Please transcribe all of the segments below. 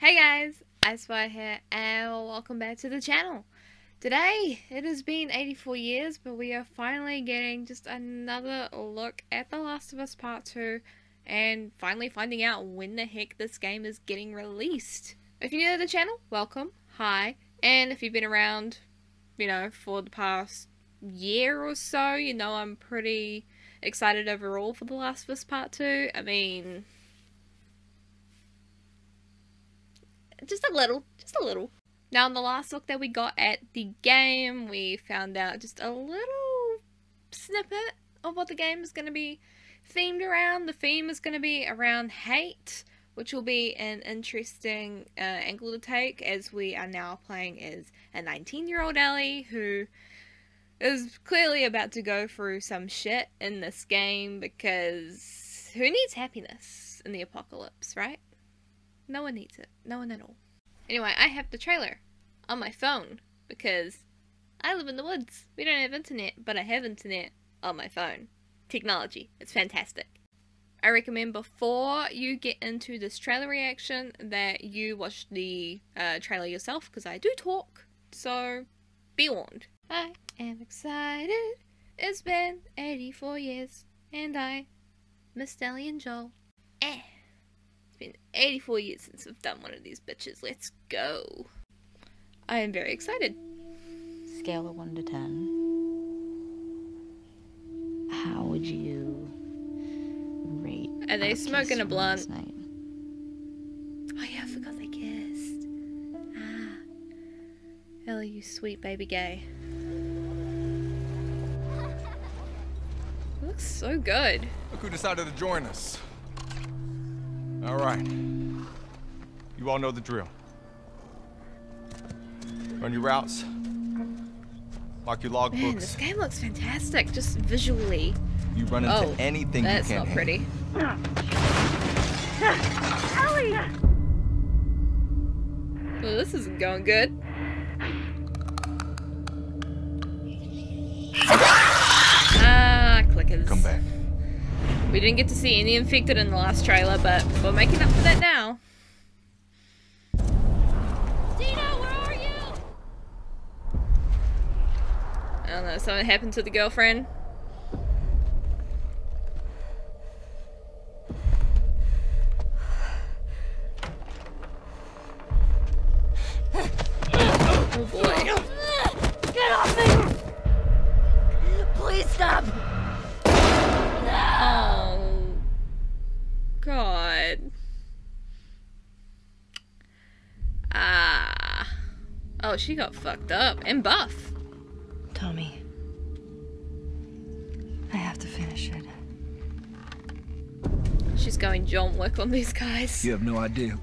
Hey guys, IceWire here, and welcome back to the channel. Today, it has been 84 years, but we are finally getting just another look at The Last of Us Part 2, and finally finding out when the heck this game is getting released. If you're new to the channel, welcome, hi, and if you've been around, for the past year or so, I'm pretty excited overall for The Last of Us Part 2. I mean, just a little. Now, in the last look that we got at the game, we found out just a little snippet of what the game is going to be themed around. The theme is going to be around hate, which will be an interesting angle to take, as we are now playing as a 19-year-old Ellie who is clearly about to go through some shit in this game, because who needs happiness in the apocalypse, right? No one needs it. No one at all. Anyway, I have the trailer on my phone because I live in the woods. We don't have internet, but I have internet on my phone. Technology. It's fantastic. I recommend before you get into this trailer reaction that you watch the trailer yourself, because I do talk. So, be warned. I am excited. It's been 84 years and I missed Ellie and Joel. It's been 84 years since I've done one of these bitches. Let's go. I am very excited. Scale of 1 to 10. How would you rate? Are they smoking a blunt? Last night? Oh yeah, I forgot they kissed. Ellie, you sweet baby gay. It looks so good. Look who decided to join us. All right. You all know the drill. Run your routes. Mark your logbooks. Man, this game looks fantastic, just visually. You run into anything you that's can't not pretty. Ellie! Well, this isn't going good. Clickers. Come back. We didn't get to see any infected in the last trailer, but we're making up for that now. Dina, where are you? I don't know, something happened to the girlfriend. Oh boy. Get off me! Please stop! Oh, God. Oh, she got fucked up. And buff. Tommy, I have to finish it. She's going John Wick on these guys. You have no idea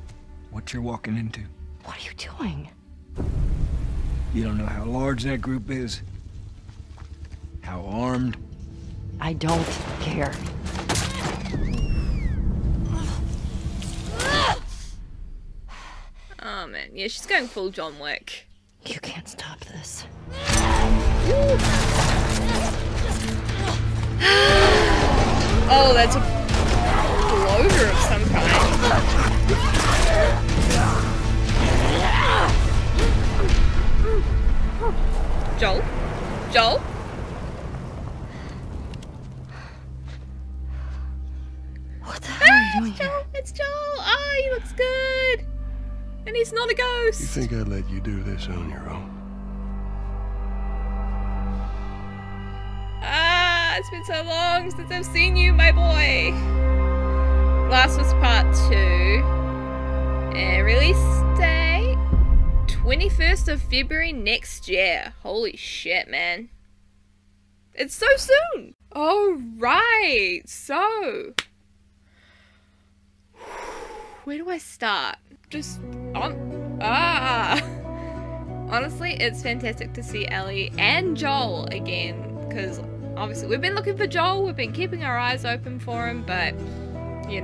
what you're walking into. What are you doing? You don't know how large that group is, how armed. I don't care. Oh, man. Yeah, she's going full John Wick. You can't stop this. Oh, that's a bloater of some kind. Joel? Joel? What the hell are you doing here? Joel! It's Joel! Oh, he looks good! And he's not a You ghost! think I'd let you do this on your own? It's been so long since I've seen you, my boy! Last was part 2. And release date 21st of February next year. Holy shit, man. It's so soon! Alright, so... where do I start? Just honestly, it's fantastic to see Ellie and Joel again, because obviously we've been looking for Joel, we've been keeping our eyes open for him, but he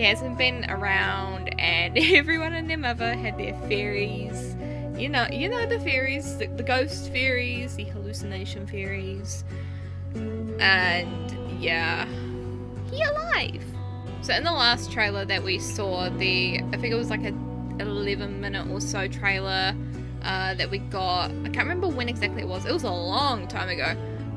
hasn't been around, and everyone and their mother had their fairies. You know the fairies, the ghost fairies, the hallucination fairies, and yeah, he alive. So in the last trailer that we saw, I think it was like a 11-minute or so trailer that we got. I can't remember when exactly it was. It was a long time ago.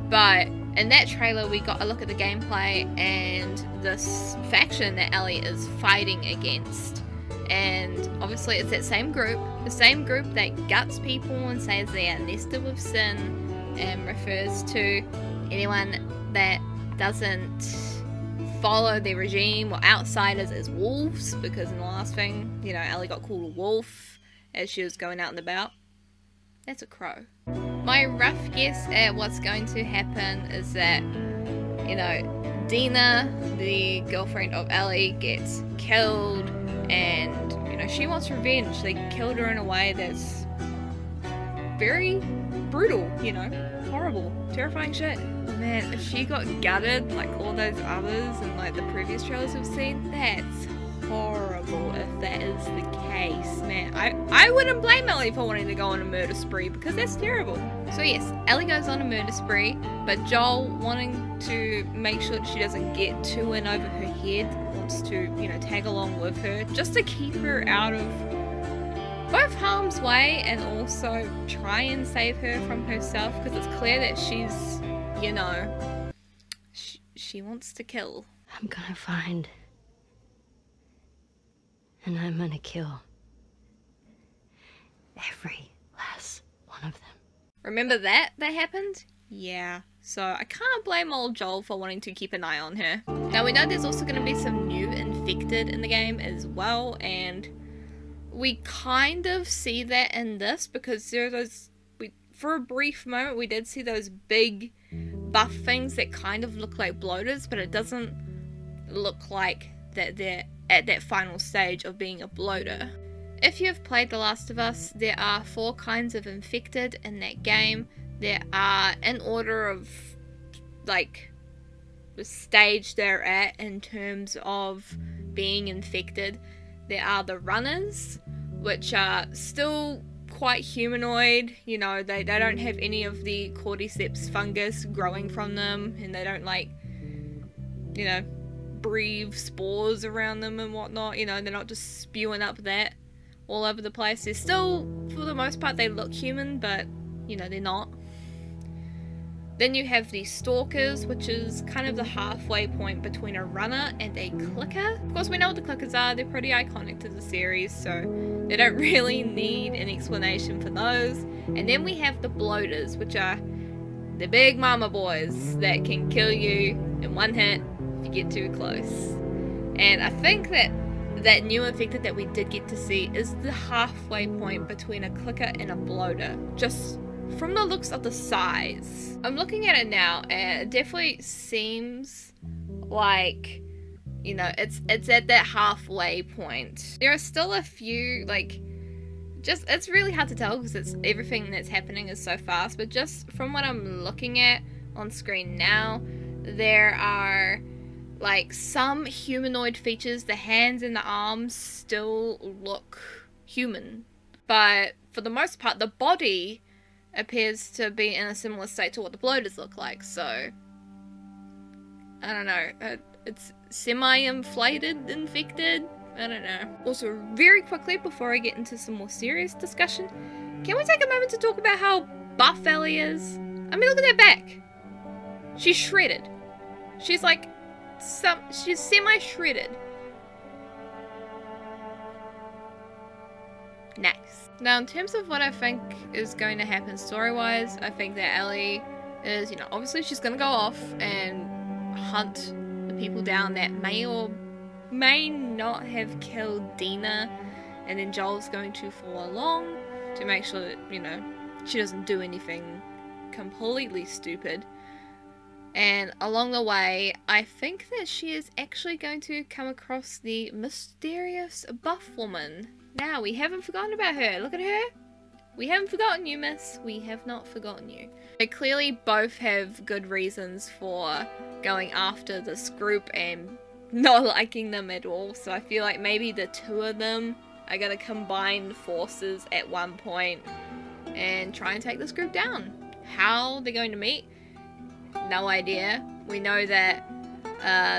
But in that trailer we got a look at the gameplay and this faction that Ellie is fighting against. And obviously it's that same group, the same group that guts people and says they are nested with sin and refers to anyone that doesn't follow their regime or outsiders as wolves, because in the last thing, you know, Ellie got called a wolf as she was going out and about. That's a crow. My rough guess at what's going to happen is that, you know, Dina, the girlfriend of Ellie, gets killed and, you know, she wants revenge. They killed her in a way that's very brutal, you know, horrible, terrifying shit. Man, if she got gutted like all those others and like the previous trailers we've seen, that's horrible if that is the case, man. I wouldn't blame Ellie for wanting to go on a murder spree, because that's terrible. So yes, Ellie goes on a murder spree, but Joel, wanting to make sure that she doesn't get too in over her head, wants to, you know, tag along with her just to keep her out of both harm's way and also try and save her from herself, because it's clear that she's, you know, she wants to kill. I'm gonna find. And I'm gonna kill every last one of them. Remember that happened? Yeah. So I can't blame old Joel for wanting to keep an eye on her. Now we know there's also going to be some new infected in the game as well, and we kind of see that in this, because there are those, for a brief moment we did see those big buff things that kind of look like bloaters, but it doesn't look like that they're at that final stage of being a bloater. If you've played The Last of Us, there are 4 kinds of infected in that game. There are, in order of like the stage they're at in terms of being infected, there are the runners, which are still quite humanoid, you know, they don't have any of the cordyceps fungus growing from them, and they don't, like, you know, breathe spores around them and whatnot, you know, they're not just spewing up that all over the place. They're still, for the most part, they look human, but, you know, they're not. Then you have the stalkers, which is kind of the halfway point between a runner and a clicker. Of course, we know what the clickers are. They're pretty iconic to the series, so they don't really need an explanation for those. And then we have the bloaters, which are the big mama boys that can kill you in one hit if you get too close. And I think that new infected that we did get to see is the halfway point between a clicker and a bloater, just from the looks of the size. I'm looking at it now and it definitely seems like, you know, it's at that halfway point. There are still a few, like, just, it's really hard to tell because it's everything that's happening is so fast, but just from what I'm looking at on screen now, there are like some humanoid features. The hands and the arms still look human, but for the most part the body appears to be in a similar state to what the bloaters look like. So I don't know, it's semi-inflated infected, I don't know. Also, very quickly before I get into some more serious discussion, can we take a moment to talk about how buff Ellie is? I mean, look at that back. She's shredded. She's like she's semi-shredded. Nice. Now, in terms of what I think is going to happen story-wise, I think that Ellie is, you know, obviously she's going to go off and hunt the people down that may or may not have killed Dina, and then Joel's going to follow along to make sure that, you know, she doesn't do anything completely stupid. And along the way, I think that she is actually going to come across the mysterious buff woman. Now, we haven't forgotten about her. Look at her. We haven't forgotten you, miss. We have not forgotten you. They clearly both have good reasons for going after this group and not liking them at all. So I feel like maybe the two of them are going to combine forces at one point and try and take this group down. How they're going to meet? No idea. We know that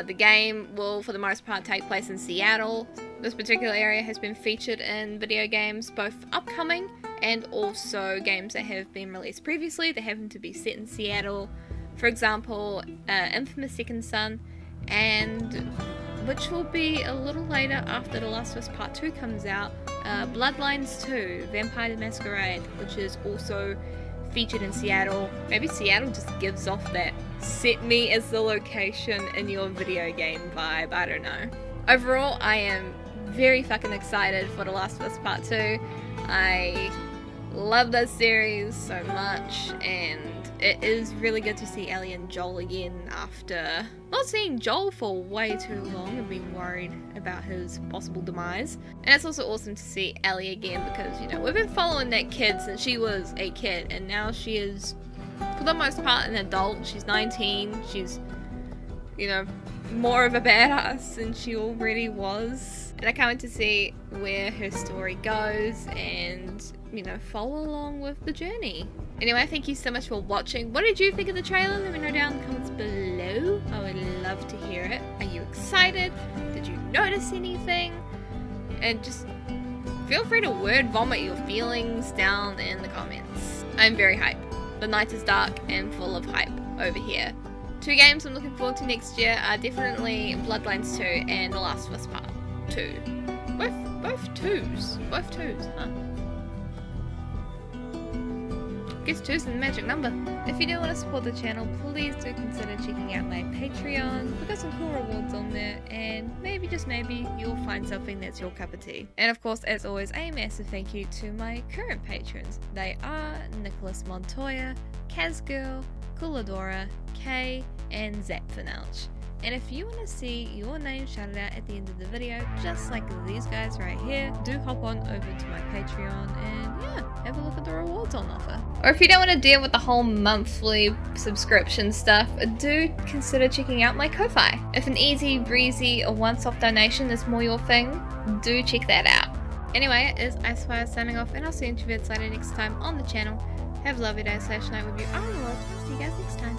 the game will, for the most part, take place in Seattle. This particular area has been featured in video games, both upcoming and also games that have been released previously. They happen to be set in Seattle. For example, Infamous Second Son, and which will be a little later after The Last of Us Part 2 comes out, Bloodlines 2, Vampire the Masquerade, which is also featured in Seattle. Maybe Seattle just gives off that set me as the location in your video game vibe, I don't know. Overall, I am very fucking excited for The Last of Us Part 2. I love this series so much, and it is really good to see Ellie and Joel again after not seeing Joel for way too long and being worried about his possible demise. And it's also awesome to see Ellie again because, you know, we've been following that kid since she was a kid, and now she is, for the most part, an adult. She's 19, she's, you know, more of a badass than she already was. And I can't wait to see where her story goes and, you know, follow along with the journey. Anyway, thank you so much for watching. What did you think of the trailer? Let me know down in the comments below. I would love to hear it. Are you excited? Did you notice anything? And just feel free to word vomit your feelings down in the comments. I'm very hyped. The night is dark and full of hype over here. 2 games I'm looking forward to next year are definitely Bloodlines 2 and The Last of Us Part 2. Both twos, huh? I guess 2's the magic number. If you do want to support the channel, please do consider checking out my Patreon. We've got some cool rewards on there, and maybe, just maybe, you'll find something that's your cup of tea. And of course, as always, a massive thank you to my current patrons. They are Nicholas Montoya, Kazgirl, Cooladora, Kay, and Zapfinouch. And if you want to see your name shouted out at the end of the video, just like these guys right here, do hop on over to my Patreon and yeah, have a look at the rewards on offer. Or if you don't want to deal with the whole monthly subscription stuff, do consider checking out my Ko-Fi. If an easy, breezy, or one-off donation is more your thing, do check that out. Anyway, it is IceWire signing off, and I'll see you introverts later next time on the channel. Have a lovely day / night with you. I will see you guys next time.